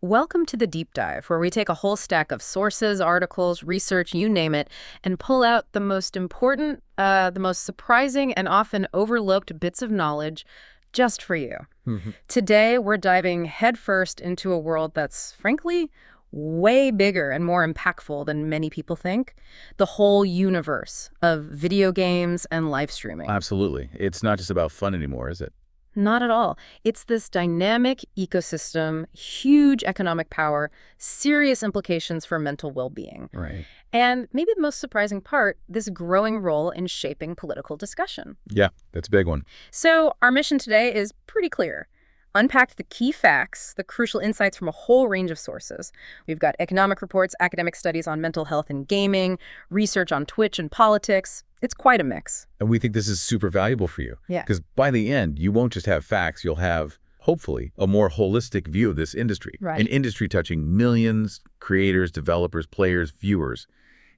Welcome to the Deep Dive, where we take a whole stack of sources, articles, research, you name it, and pull out the most important, the most surprising, and often overlooked bits of knowledge just for you. Today, we're diving headfirst into a world that's, frankly, way bigger and more impactful than many people think. The whole universe of video games and live streaming. Absolutely. It's not just about fun anymore, is it? Not at all. It's this dynamic ecosystem, huge economic power, serious implications for mental well-being. Right. And maybe the most surprising part, this growing role in shaping political discussion. Yeah, that's a big one. So our mission today is pretty clear. Unpack the key facts, the crucial insights from a whole range of sources. We've got economic reports, academic studies on mental health and gaming, research on Twitch and politics. It's quite a mix. And we think this is super valuable for you. Yeah. Because by the end, you won't just have facts, you'll have, hopefully, a more holistic view of this industry. Right. An industry touching millions, creators, developers, players, viewers.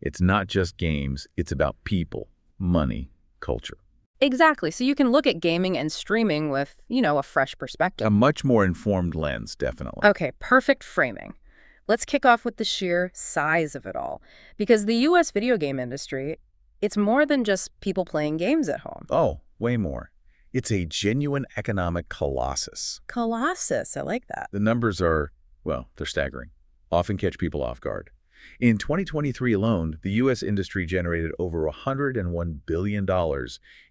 It's not just games, it's about people, money, culture. Exactly. So you can look at gaming and streaming with, a fresh perspective. A much more informed lens, definitely. Okay, perfect framing. Let's kick off with the sheer size of it all. Because the U.S. video game industry, it's more than just people playing games at home. Oh, way more. It's a genuine economic colossus. Colossus, I like that. The numbers are, well, they're staggering. Often catch people off guard. In 2023 alone, the U.S. industry generated over $101 billion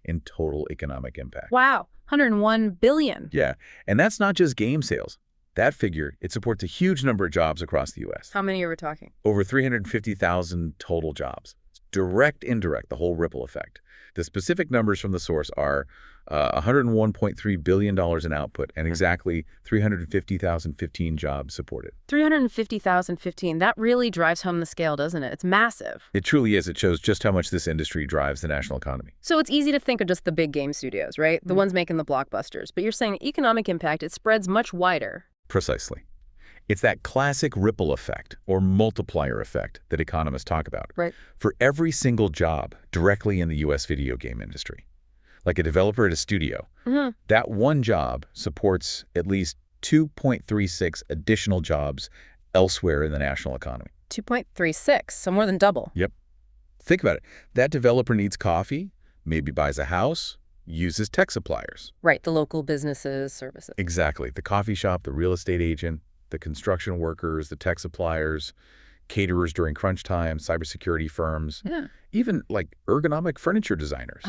in total economic impact. Wow, 101 billion. Yeah, and that's not just game sales. That figure, it supports a huge number of jobs across the U.S. How many are we talking? Over 350,000 total jobs. Direct, indirect, the whole ripple effect. The specific numbers from the source are $101.3 billion in output and exactly 350,015 jobs supported. 350,015. That really drives home the scale, doesn't it? It's massive. It truly is. It shows just how much this industry drives the national economy. So it's easy to think of just the big game studios, right? The ones making the blockbusters. But you're saying economic impact, it spreads much wider. Precisely. It's that classic ripple effect or multiplier effect that economists talk about. Right. For every single job directly in the U.S. video game industry, like a developer at a studio, that one job supports at least 2.36 additional jobs elsewhere in the national economy. 2.36, so more than double. Yep. Think about it. That developer needs coffee, maybe buys a house, uses tech suppliers. Right, the local businesses, services. Exactly. The coffee shop, the real estate agent, the construction workers, the tech suppliers, caterers during crunch time, cybersecurity firms, even like ergonomic furniture designers.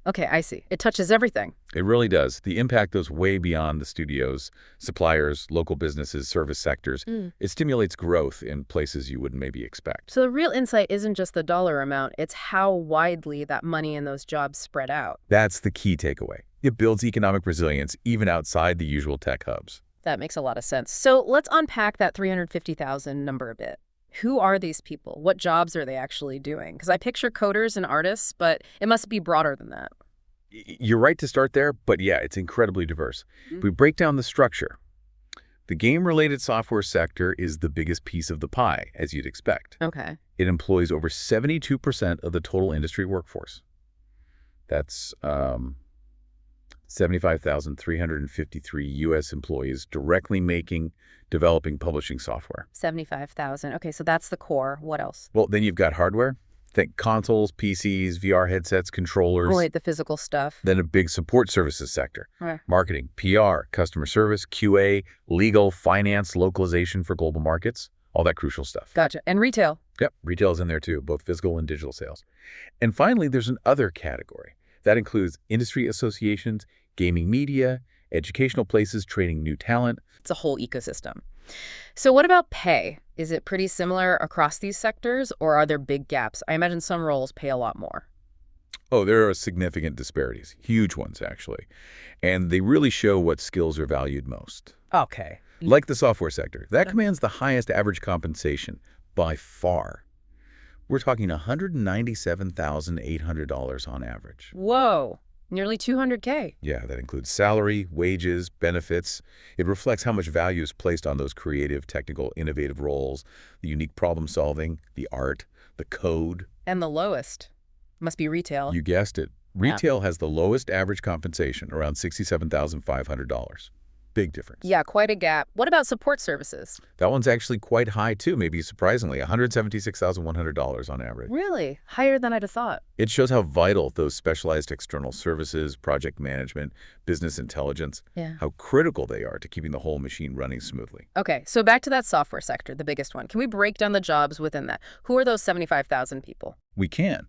Okay, I see. It touches everything. It really does. The impact goes way beyond the studios, suppliers, local businesses, service sectors. It stimulates growth in places you wouldn't maybe expect. So the real insight isn't just the dollar amount, it's how widely that money and those jobs spread out. That's the key takeaway. It builds economic resilience even outside the usual tech hubs. That makes a lot of sense. So let's unpack that 350,000 number a bit. Who are these people? What jobs are they actually doing? Because I picture coders and artists, but it must be broader than that. You're right to start there, but yeah, it's incredibly diverse. If we break down the structure, the game-related software sector is the biggest piece of the pie, as you'd expect. Okay. It employs over 72% of the total industry workforce. That's 75,353 U.S. employees directly making, developing, publishing software. 75,000. Okay, so that's the core. What else? Well, then you've got hardware. Think consoles, PCs, VR headsets, controllers. Right, the physical stuff. Then a big support services sector. Right. Marketing, PR, customer service, QA, legal, finance, localization for global markets. All that crucial stuff. Gotcha. And retail. Yep, retail's in there too, both physical and digital sales. And finally, there's an other category. That includes industry associations, gaming media, educational places training new talent. It's a whole ecosystem. So what about pay? Is it pretty similar across these sectors, or are there big gaps? I imagine some roles pay a lot more. Oh, there are significant disparities, huge ones actually. And they really show what skills are valued most. Okay. Like the software sector, that commands the highest average compensation by far. We're talking $197,800 on average. Whoa, nearly 200K. Yeah, that includes salary, wages, benefits. It reflects how much value is placed on those creative, technical, innovative roles, the unique problem solving, the art, the code. And the lowest must be retail. You guessed it. Retail has the lowest average compensation, around $67,500. Big difference. Yeah, quite a gap. What about support services? That one's actually quite high, too, maybe surprisingly, $176,100 on average. Really? Higher than I'd have thought. It shows how vital those specialized external services, project management, business intelligence, Yeah. how critical they are to keeping the whole machine running smoothly. Okay, so back to that software sector, the biggest one. Can we break down the jobs within that? Who are those 75,000 people? We can.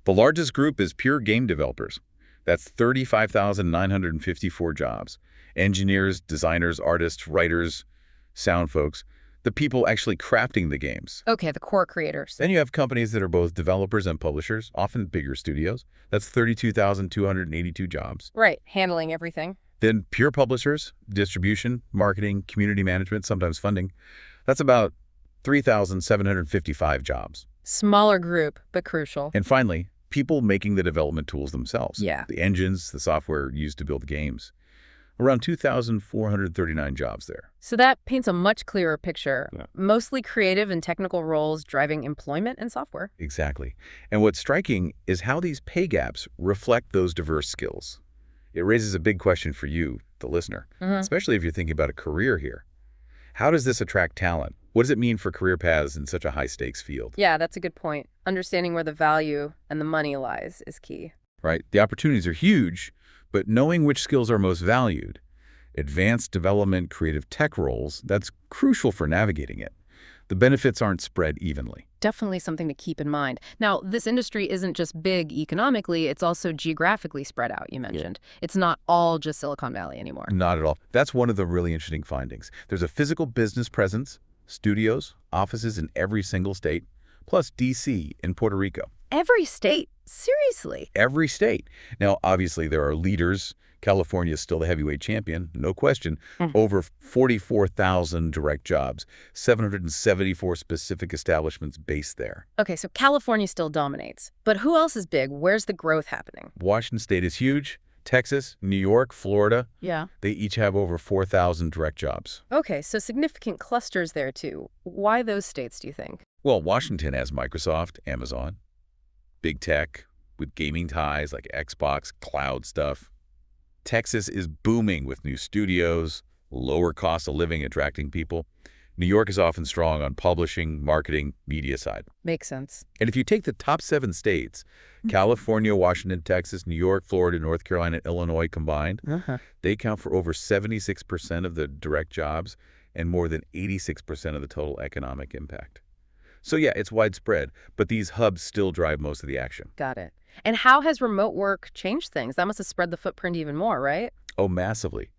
The largest group is pure game developers. That's 35,954 jobs. Engineers, designers, artists, writers, sound folks, the people actually crafting the games. Okay, the core creators. Then you have companies that are both developers and publishers, often bigger studios. That's 32,282 jobs. Right, handling everything. Then pure publishers, distribution, marketing, community management, sometimes funding. That's about 3,755 jobs. Smaller group, but crucial. And finally, people making the development tools themselves. Yeah. The engines, the software used to build games. Around 2,439 jobs there. So that paints a much clearer picture. Yeah. Mostly creative and technical roles driving employment in software. Exactly. And what's striking is how these pay gaps reflect those diverse skills. It raises a big question for you, the listener, especially if you're thinking about a career here. How does this attract talent? What does it mean for career paths in such a high-stakes field? Yeah, that's a good point. Understanding where the value and the money lies is key. Right? The opportunities are huge, but knowing which skills are most valued, advanced development, creative tech roles, that's crucial for navigating it. The benefits aren't spread evenly. Definitely something to keep in mind. Now, this industry isn't just big economically, it's also geographically spread out, you mentioned. It's not all just Silicon Valley anymore. Not at all. That's one of the really interesting findings. There's a physical business presence, studios, offices in every single state, plus D.C. and Puerto Rico. Every state? Seriously? Every state. Now, obviously, there are leaders. California is still the heavyweight champion, no question. Over 44,000 direct jobs, 774 specific establishments based there. Okay, so California still dominates. But who else is big? Where's the growth happening? Washington State is huge. Texas, New York, Florida, Yeah. they each have over 4,000 direct jobs. Okay, so significant clusters there too. Why those states, do you think? Well, Washington has Microsoft, Amazon, big tech with gaming ties like Xbox, cloud stuff. Texas is booming with new studios, lower cost of living attracting people. New York is often strong on publishing, marketing, media side. Makes sense. And if you take the top 7 states, California, Washington, Texas, New York, Florida, North Carolina, Illinois combined, they account for over 76% of the direct jobs and more than 86% of the total economic impact. So yeah, it's widespread, but these hubs still drive most of the action. Got it. And how has remote work changed things? That must have spread the footprint even more, right? Oh, massively.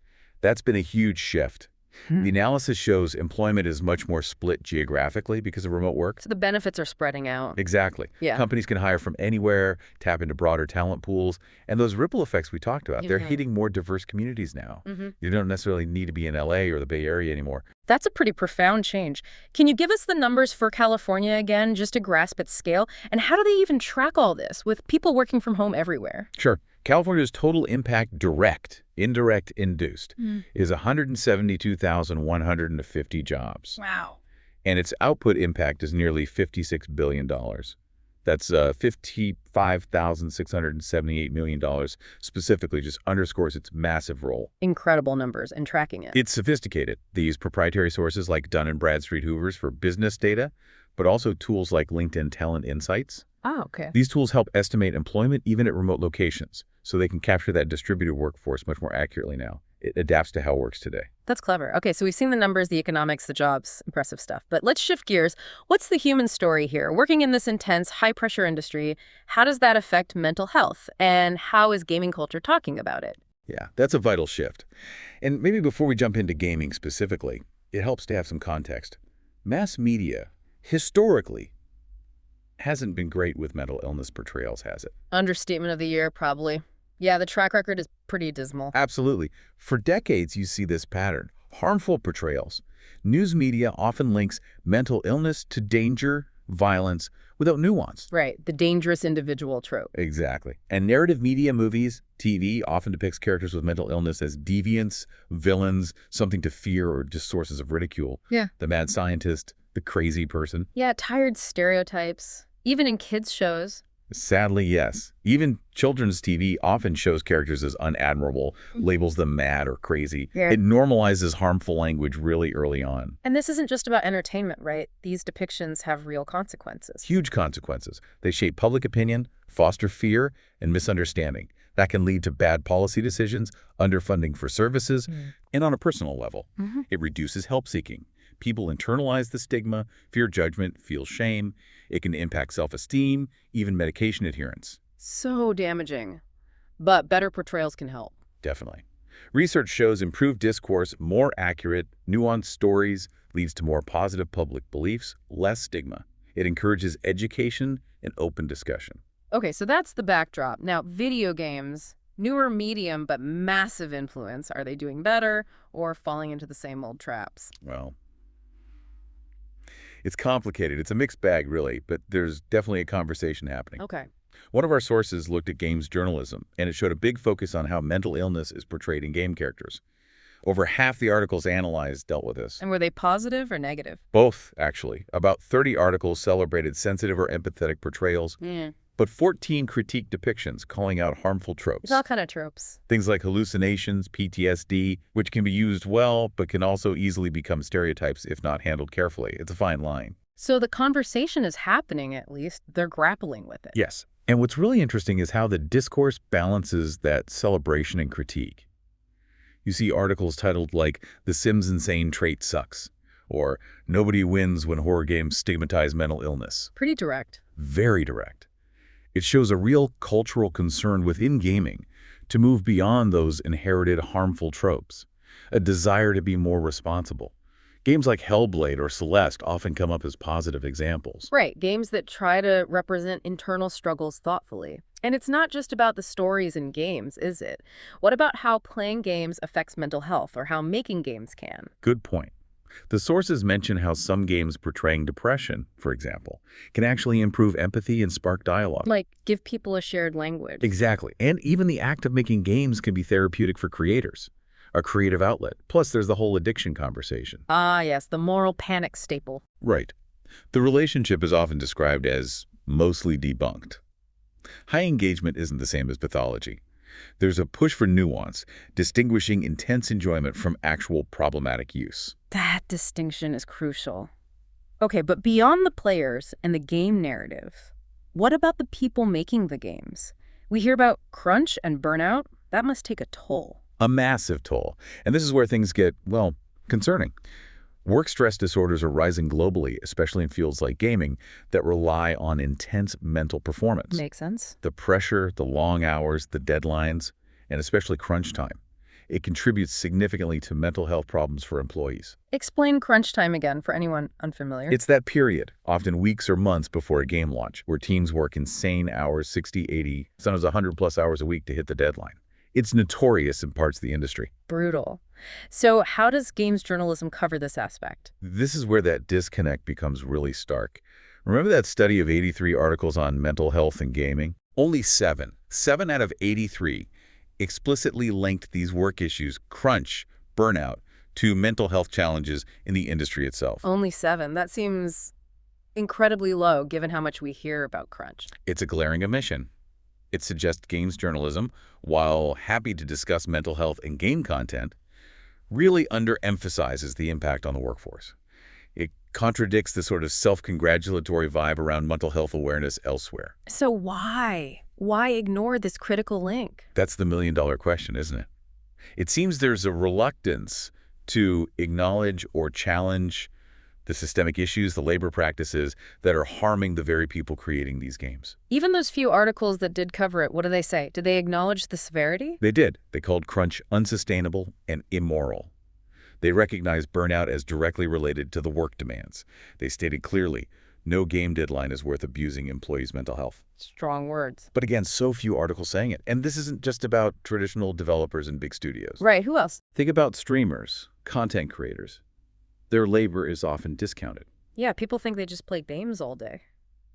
That's been a huge shift. The analysis shows employment is much more split geographically because of remote work. So the benefits are spreading out. Exactly. Yeah. Companies can hire from anywhere, tap into broader talent pools, and those ripple effects we talked about, they're hitting more diverse communities now. You don't necessarily need to be in LA or the Bay Area anymore. That's a pretty profound change. Can you give us the numbers for California again, just to grasp its scale? And how do they even track all this with people working from home everywhere? Sure. California's total impact direct, indirect, induced is 172,150 jobs. Wow. And its output impact is nearly $56 billion. That's $55,678 million specifically, just underscores its massive role. Incredible numbers and tracking it. It's sophisticated. They use proprietary sources like Dun & Bradstreet Hoovers for business data, but also tools like LinkedIn Talent Insights. Oh, okay. These tools help estimate employment even at remote locations, so they can capture that distributed workforce much more accurately now. It adapts to how it works today. That's clever. Okay, so we've seen the numbers, the economics, the jobs, impressive stuff. But let's shift gears. What's the human story here? Working in this intense, high-pressure industry, how does that affect mental health? And how is gaming culture talking about it? Yeah, that's a vital shift. And maybe before we jump into gaming specifically, it helps to have some context. Mass media, historically, hasn't been great with mental illness portrayals, has it? Understatement of the year, probably. Yeah, the track record is pretty dismal. Absolutely. For decades, you see this pattern. Harmful portrayals. News media often links mental illness to danger, violence, without nuance. Right, the dangerous individual trope. Exactly. And narrative media, movies, TV often depicts characters with mental illness as deviants, villains, something to fear, or just sources of ridicule. Yeah. The mad scientist, the crazy person. Yeah, tired stereotypes. Even in kids' shows. Sadly, yes. Even children's TV often shows characters as unadmirable, labels them mad or crazy. Yeah. It normalizes harmful language really early on. And this isn't just about entertainment, right? These depictions have real consequences. Huge consequences. They shape public opinion, foster fear, and misunderstanding. That can lead to bad policy decisions, underfunding for services, and on a personal level, it reduces help-seeking. People internalize the stigma, fear judgment, feel shame. It can impact self-esteem, even medication adherence. So damaging. But better portrayals can help. Definitely. Research shows improved discourse, more accurate, nuanced stories, leads to more positive public beliefs, less stigma. It encourages education and open discussion. Okay, so that's the backdrop. Now, video games, newer medium but massive influence. Are they doing better or falling into the same old traps? Well, it's complicated. It's a mixed bag, really, but there's definitely a conversation happening. Okay. One of our sources looked at games journalism, and it showed a big focus on how mental illness is portrayed in game characters. Over half the articles analyzed dealt with this. And were they positive or negative? Both, actually. About 30 articles celebrated sensitive or empathetic portrayals, but 14 critiqued depictions, calling out harmful tropes. It's all kind of tropes. Things like hallucinations, PTSD, which can be used well, but can also easily become stereotypes if not handled carefully. It's a fine line. So the conversation is happening, at least. They're grappling with it. Yes. And what's really interesting is how the discourse balances that celebration and critique. You see articles titled like, "The Sims' Insane Trait Sucks," or "Nobody Wins When Horror Games Stigmatize Mental Illness." Pretty direct. Very direct. It shows a real cultural concern within gaming to move beyond those inherited harmful tropes, a desire to be more responsible. Games like Hellblade or Celeste often come up as positive examples. Right, games that try to represent internal struggles thoughtfully. And it's not just about the stories in games, is it? What about how playing games affects mental health or how making games can? Good point. The sources mention how some games portraying depression, for example, can actually improve empathy and spark dialogue. Like, give people a shared language. Exactly. And even the act of making games can be therapeutic for creators, a creative outlet. Plus, there's the whole addiction conversation. Ah, yes, the moral panic staple. Right. The relationship is often described as mostly debunked. High engagement isn't the same as pathology. There's a push for nuance, distinguishing intense enjoyment from actual problematic use. That distinction is crucial. Okay, but beyond the players and the game narrative, what about the people making the games? We hear about crunch and burnout. That must take a toll. A massive toll. And this is where things get, well, concerning. Work stress disorders are rising globally, especially in fields like gaming, that rely on intense mental performance. Makes sense. The pressure, the long hours, the deadlines, and especially crunch time. It contributes significantly to mental health problems for employees. Explain crunch time again for anyone unfamiliar. It's that period, often weeks or months before a game launch, where teams work insane hours, 60, 80, sometimes 100+ hours a week to hit the deadline. It's notorious in parts of the industry. Brutal. So how does games journalism cover this aspect? This is where that disconnect becomes really stark. Remember that study of 83 articles on mental health and gaming? Only 7 out of 83 explicitly linked these work issues, crunch, burnout, to mental health challenges in the industry itself. Only 7. That seems incredibly low given how much we hear about crunch. It's a glaring omission. It suggests games journalism, while happy to discuss mental health and game content, really underemphasizes the impact on the workforce. It contradicts the sort of self-congratulatory vibe around mental health awareness elsewhere. So why? Why ignore this critical link? That's the million-dollar question, isn't it? It seems there's a reluctance to acknowledge or challenge the systemic issues, the labor practices that are harming the very people creating these games. Even those few articles that did cover it, what do they say? Did they acknowledge the severity? They did. They called crunch unsustainable and immoral. They recognized burnout as directly related to the work demands. They stated clearly, no game deadline is worth abusing employees' mental health. Strong words. But again, so few articles saying it. And this isn't just about traditional developers and big studios. Right, who else? Think about streamers, content creators. Their labor is often discounted. Yeah, people think they just play games all day.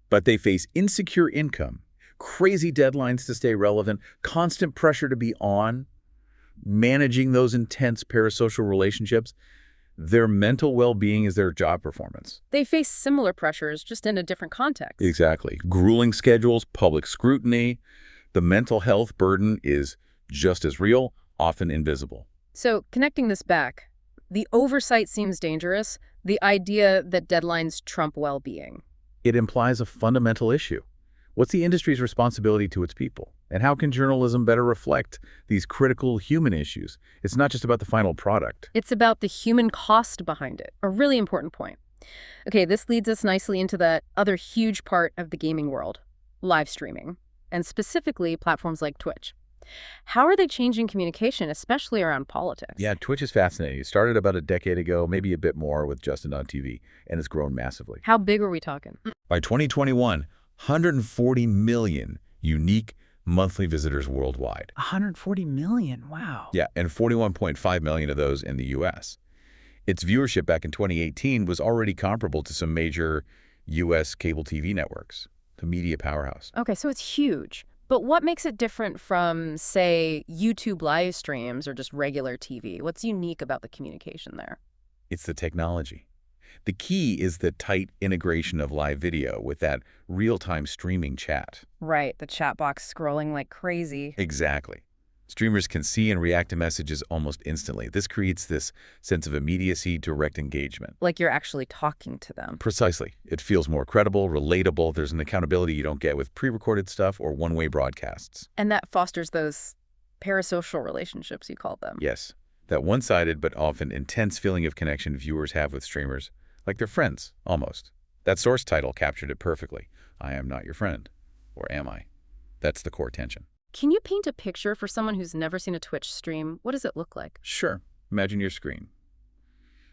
But they face insecure income, crazy deadlines to stay relevant, constant pressure to be on, managing those intense parasocial relationships. Their mental well-being is their job performance. They face similar pressures, just in a different context. Exactly. Grueling schedules, public scrutiny. The mental health burden is just as real, often invisible. So, connecting this back, the oversight seems dangerous, the idea that deadlines trump well-being. It implies a fundamental issue. What's the industry's responsibility to its people? And how can journalism better reflect these critical human issues? It's not just about the final product. It's about the human cost behind it, a really important point. Okay, this leads us nicely into the other huge part of the gaming world, live streaming, and specifically platforms like Twitch. How are they changing communication, especially around politics? Yeah, Twitch is fascinating. It started about a decade ago, maybe a bit more with Justin on TV, and it's grown massively. How big are we talking? By 2021, 140 million unique monthly visitors worldwide. 140 million, wow. Yeah, and 41.5 million of those in the U.S. Its viewership back in 2018 was already comparable to some major U.S. cable TV networks, the media powerhouse. Okay, so it's huge. But what makes it different from, say, YouTube live streams or just regular TV? What's unique about the communication there? It's the technology. The key is the tight integration of live video with that real-time streaming chat. Right, the chat box scrolling like crazy. Exactly. Streamers can see and react to messages almost instantly. This creates this sense of immediacy, direct engagement. Like you're actually talking to them. Precisely. It feels more credible, relatable. There's an accountability you don't get with pre-recorded stuff or one-way broadcasts. And that fosters those parasocial relationships, you call them. Yes. That one-sided but often intense feeling of connection viewers have with streamers, like they're friends, almost. That source title captured it perfectly. I am not your friend. Or am I? That's the core tension. Can you paint a picture for someone who's never seen a Twitch stream? What does it look like? Sure. Imagine your screen.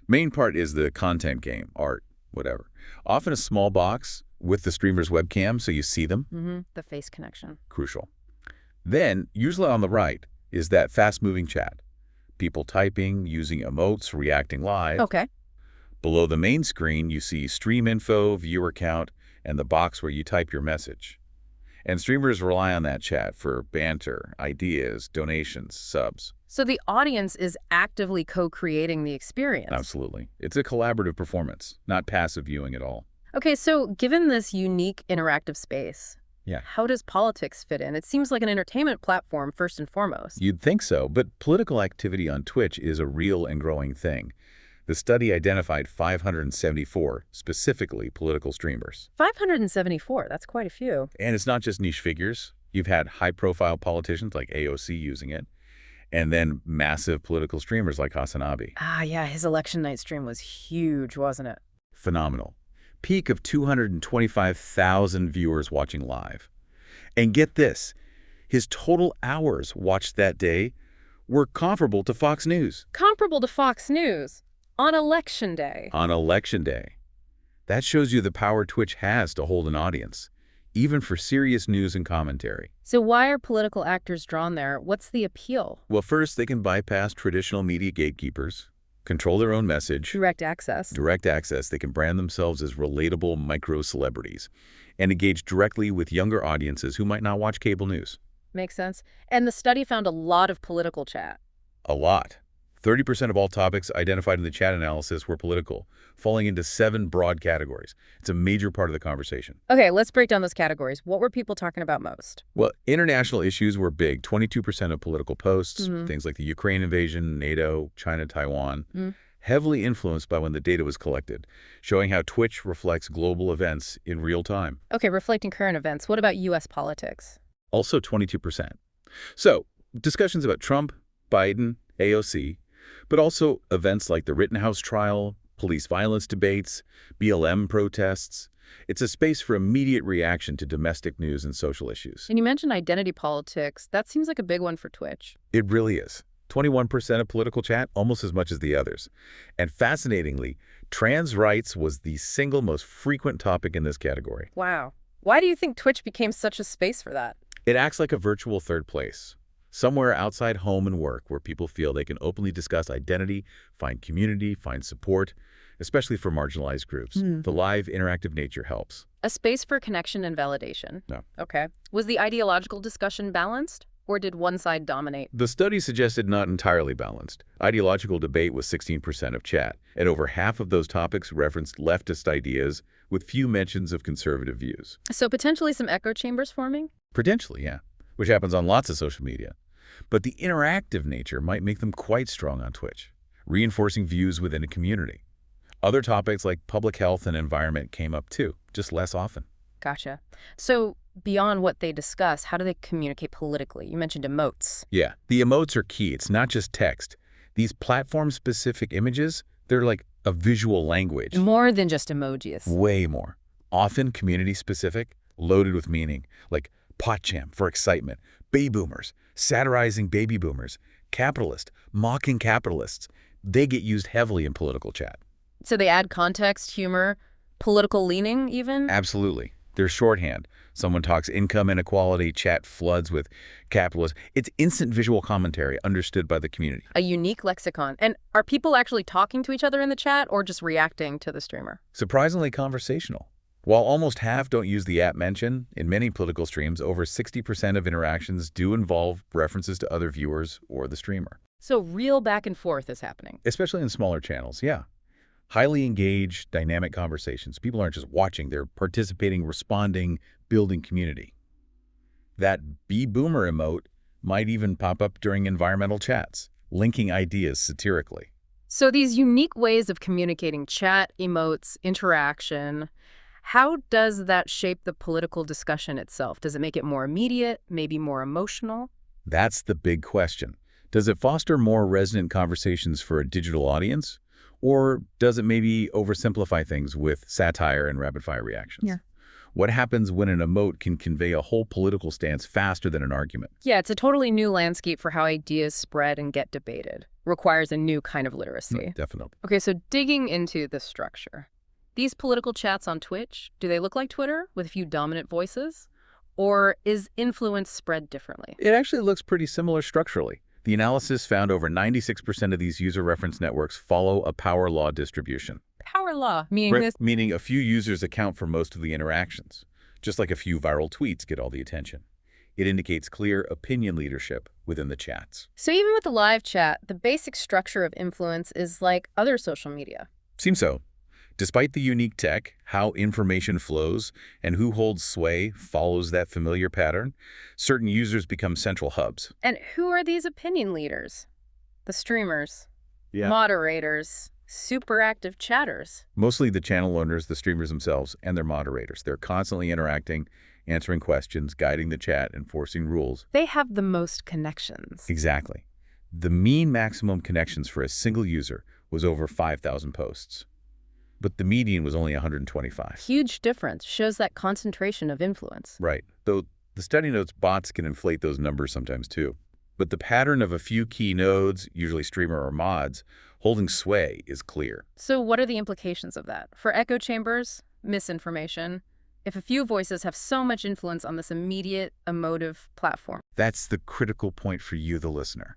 Main part is the content game, art, whatever. Often a small box with the streamer's webcam so you see them. The face connection. Crucial. Then, usually on the right, is that fast-moving chat. People typing, using emotes, reacting live. Okay. Below the main screen, you see stream info, viewer count, and the box where you type your message. And streamers rely on that chat for banter, ideas, donations, subs. So the audience is actively co-creating the experience. Absolutely. It's a collaborative performance, not passive viewing at all. Okay, so given this unique interactive space, how does politics fit in? It seems like an entertainment platform first and foremost. You'd think so, but political activity on Twitch is a real and growing thing. The study identified 574 specifically political streamers. 574, that's quite a few. And it's not just niche figures. You've had high-profile politicians like AOC using it, and then massive political streamers like Hasanabi. Ah, yeah, his election night stream was huge, wasn't it? Phenomenal. Peak of 225,000 viewers watching live. And get this, his total hours watched that day were comparable to Fox News. Comparable to Fox News? On election day. On election day. That shows you the power Twitch has to hold an audience, even for serious news and commentary. So why are political actors drawn there? What's the appeal? Well, first, they can bypass traditional media gatekeepers, control their own message. Direct access. Direct access. They can brand themselves as relatable micro-celebrities and engage directly with younger audiences who might not watch cable news. Makes sense. And the study found a lot of political chat. A lot. 30% of all topics identified in the chat analysis were political, falling into 7 broad categories. It's a major part of the conversation. Okay, let's break down those categories. What were people talking about most? Well, international issues were big. 22% of political posts, things like the Ukraine invasion, NATO, China, Taiwan, heavily influenced by when the data was collected, showing how Twitch reflects global events in real time. Okay, reflecting current events. What about U.S. politics? Also 22%. So, discussions about Trump, Biden, AOC, but also events like the Rittenhouse trial, police violence debates, BLM protests. It's a space for immediate reaction to domestic news and social issues. And you mentioned identity politics. That seems like a big one for Twitch. It really is. 21% of political chat, almost as much as the others. And fascinatingly, trans rights was the single most frequent topic in this category. Wow. Why do you think Twitch became such a space for that? It acts like a virtual third place. Somewhere outside home and work where people feel they can openly discuss identity, find community, find support, especially for marginalized groups. The live, interactive nature helps. A space for connection and validation. No. Okay. Was the ideological discussion balanced? Or did one side dominate? The study suggested not entirely balanced. Ideological debate was 16% of chat, and over half of those topics referenced leftist ideas with few mentions of conservative views. So potentially some echo chambers forming? Potentially, yeah, which happens on lots of social media. But the interactive nature might make them quite strong on Twitch, reinforcing views within a community. Other topics like public health and environment came up too, just less often. Gotcha. So beyond what they discuss, how do they communicate politically? You mentioned emotes. Yeah, the emotes are key. It's not just text. These platform-specific images, they're like a visual language. More than just emojis. Way more. Often community-specific, loaded with meaning, like PotChamp for excitement, baby boomers, satirizing baby boomers, capitalist, mocking capitalists. They get used heavily in political chat. So they add context, humor, political leaning even? Absolutely. They're shorthand. Someone talks income inequality, chat floods with capitalists. It's instant visual commentary understood by the community. A unique lexicon. And are people actually talking to each other in the chat or just reacting to the streamer? Surprisingly conversational. While almost half don't use the app mentioned, in many political streams, over 60% of interactions do involve references to other viewers or the streamer. So real back and forth is happening. Especially in smaller channels, yeah. Highly engaged, dynamic conversations. People aren't just watching, they're participating, responding, building community. That boomer emote might even pop up during environmental chats, linking ideas satirically. So these unique ways of communicating chat, emotes, interaction, how does that shape the political discussion itself? Does it make it more immediate, maybe more emotional? That's the big question. Does it foster more resonant conversations for a digital audience? Or does it maybe oversimplify things with satire and rapid-fire reactions? Yeah. What happens when an emote can convey a whole political stance faster than an argument? Yeah, it's a totally new landscape for how ideas spread and get debated. Requires a new kind of literacy. Definitely. Okay, so digging into the structure. These political chats on Twitch, do they look like Twitter with a few dominant voices? Or is influence spread differently? It actually looks pretty similar structurally. The analysis found over 96% of these user reference networks follow a power law distribution. Power law, meaning Meaning a few users account for most of the interactions, just like a few viral tweets get all the attention. It indicates clear opinion leadership within the chats. So even with the live chat, the basic structure of influence is like other social media. Seems so. Despite the unique tech, how information flows and who holds sway follows that familiar pattern, certain users become central hubs. And who are these opinion leaders? The streamers, Yeah. moderators, super active chatters. Mostly the channel owners, the streamers themselves, and their moderators. They're constantly interacting, answering questions, guiding the chat, enforcing rules. They have the most connections. Exactly. The mean maximum connections for a single user was over 5,000 posts. But the median was only 125. Huge difference. Shows that concentration of influence. Right. Though the study notes bots can inflate those numbers sometimes too. But the pattern of a few key nodes, usually streamer or mods, holding sway is clear. So what are the implications of that? For echo chambers, misinformation, if a few voices have so much influence on this immediate, emotive platform. That's the critical point for you, the listener.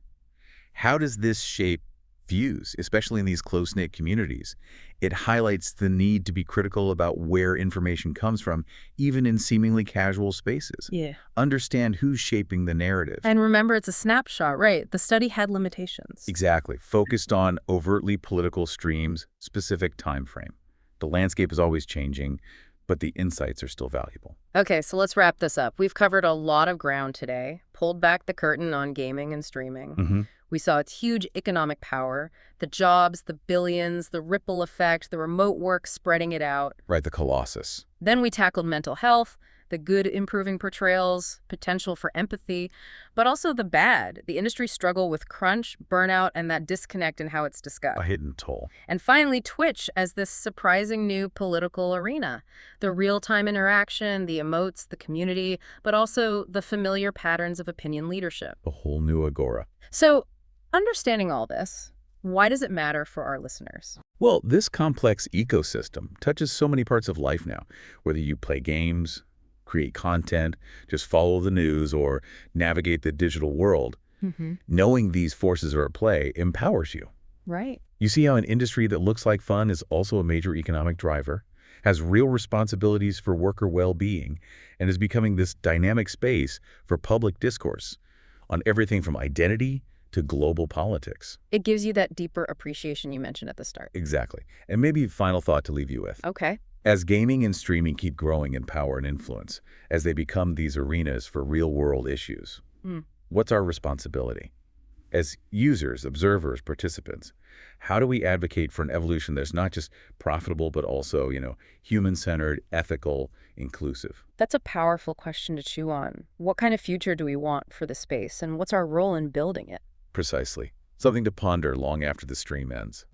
How does this shape views, especially in these close-knit communities? It highlights the need to be critical about where information comes from, even in seemingly casual spaces. Yeah. Understand who's shaping the narrative. And remember, it's a snapshot, right? The study had limitations. Exactly. Focused on overtly political streams, specific time frame. The landscape is always changing, but the insights are still valuable. Okay, so let's wrap this up. We've covered a lot of ground today, pulled back the curtain on gaming and streaming. We saw its huge economic power, the jobs, the billions, the ripple effect, the remote work spreading it out. Right, the colossus. Then we tackled mental health, the good improving portrayals, potential for empathy, but also the bad, the industry struggle with crunch, burnout, and that disconnect in how it's discussed. A hidden toll. And finally, Twitch as this surprising new political arena. The real-time interaction, the emotes, the community, but also the familiar patterns of opinion leadership. A whole new agora. So, understanding all this, why does it matter for our listeners? Well, this complex ecosystem touches so many parts of life now, whether you play games, create content, just follow the news, or navigate the digital world. Knowing these forces are at play empowers you. Right. You see how an industry that looks like fun is also a major economic driver, has real responsibilities for worker well-being, and is becoming this dynamic space for public discourse. on everything from identity to global politics. It gives you that deeper appreciation you mentioned at the start. Exactly. And maybe final thought to leave you with. Okay. As gaming and streaming keep growing in power and influence, as they become these arenas for real-world issues, what's our responsibility? As users, observers, participants, how do we advocate for an evolution that's not just profitable, but also, human-centered, ethical, inclusive? That's a powerful question to chew on. What kind of future do we want for the space, and what's our role in building it? Precisely. Something to ponder long after the stream ends.